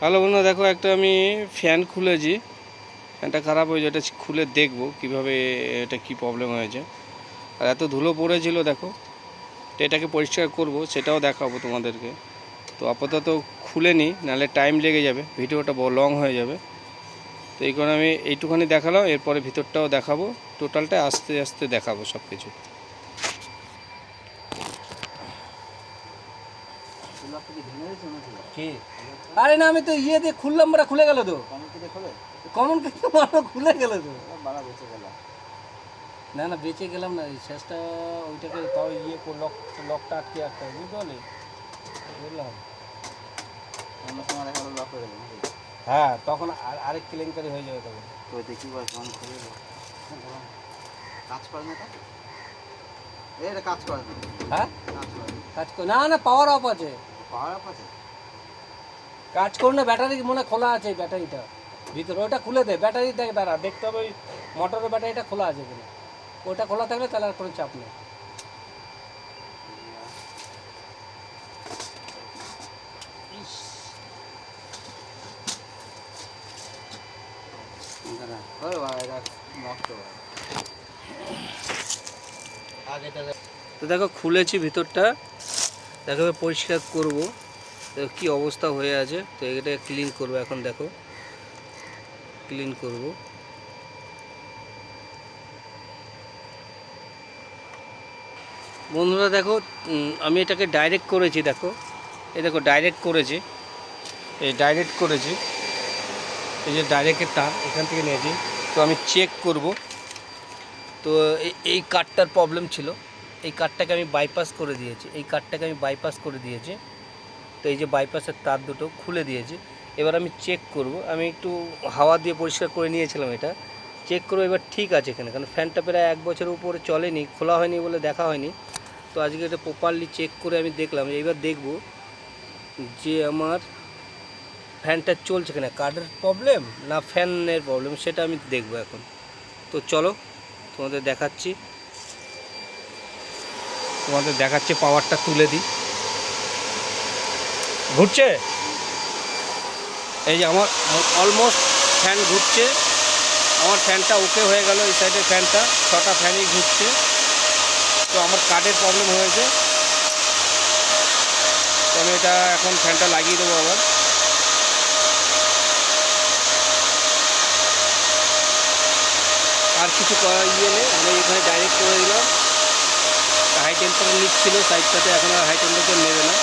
Hello বন্ধুরা, দেখো একটা আমি ফ্যান খুলেছি, ফ্যানটা খারাপ হয়েছে, এটা খুলে দেখবো কিভাবে এটা কি প্রবলেম হয়েছে। আর এত ধুলো পড়েছিল দেখো, তো এটাকে পরিষ্কার করব, সেটাও দেখাবো তোমাদেরকে। তো আপাতত খুলে নিই, নাহলে টাইম লেগে যাবে, ভিডিওটা লং হয়ে যাবে। তো এই কারণে আমি এইটুখানি দেখালাম, এরপরে ভিতরটাও দেখাবো, টোটালটা আস্তে আস্তে দেখাবো সব কিছু। আরে না, আমি তো ইয়ে দিয়ে খুললাম, বড়া খুলে গেল তো। কমন কিছু খুলে গেল তো। না না, বেঁচে গেলাম না, এই শেষটা ওইটাকে তাও ইয়ে লকটা আটকে রাখতে হবে, বুঝতে পারলি? বুঝলাম। হ্যাঁ, তখন আরেক কেলেঙ্কারি হয়ে যাবে তখন। তো দেখি কাজ করে না, এটা কাজ করে না। হ্যাঁ, কাজ করে না, না পাওয়ার অফ আছে। কাজ করুন না, ব্যাটারি মনে খোলা আছে, ব্যাটারিটা ভিতরে ওটা খুলে দে। ব্যাটারি দাঁড়া দেখতে হবে, ওই মোটরের ব্যাটারিটা খোলা আছে কিনা। ওটা খোলা থাকলে তাহলে আর কোনো চাপ নেই। তো দেখো খুলেছি ভিতরটা, দেখো পরিষ্কার করব, দেখো কী অবস্থা হয়ে আছে। তো এটা ক্লিন করবো এখন, দেখো ক্লিন করব। বন্ধুরা দেখো, আমি এটাকে ডাইরেক্ট করেছি, দেখো এই দেখো ডাইরেক্ট করেছি, এই ডাইরেক্ট করেছি, এই যে ডাইরেক্টের তার এখান থেকে নিয়েছি। তো আমি চেক করব। তো এই কার্ডটার প্রবলেম ছিল, এই কার্ডটাকে আমি বাইপাস করে দিয়েছি, এই কার্ডটাকে আমি বাইপাস করে দিয়েছি। তো এই যে বাইপাসের তার দুটো খুলে দিয়েছি। এবার আমি চেক করব, আমি একটু হাওয়া দিয়ে পরিষ্কার করে নিয়েছিলাম, এটা চেক করবো এবার ঠিক আছে এখানে, কারণ ফ্যানটা প্রায় 1 বছরের উপরে চলেনি, খোলা হয়নি বলে দেখা হয়নি। তো আজকে এটা প্রপারলি চেক করে আমি দেখলাম। এবার দেখব যে আমার ফ্যানটা চলছে কিনা, কার্ডের প্রবলেম না ফ্যানের প্রবলেম, সেটা আমি দেখব এখন। তো চলো তোমাদের দেখাচ্ছি, পাওয়ারটা তুলে দিই। ঘুরছে, এই যে আমার অলমোস্ট ফ্যান ঘুরছে, আমার ফ্যানটা ওকে হয়ে গেল। এই সাইডের ফ্যানটা 6টা ফ্যানই ঘুরছে। তো আমার কার্ডের প্রবলেম হয়েছে, তো আমি এটা এখন ফ্যানটা লাগিয়ে দেবো আবার। আর কিছু করার ইয়ে নেই, আমি এখানে ডাইরেক্ট করে দিলাম। হাই টেম্পারেচার নিচ্ছিল সাইডটাতে, এখন আর হাই টেম্পারেচার নেবে না।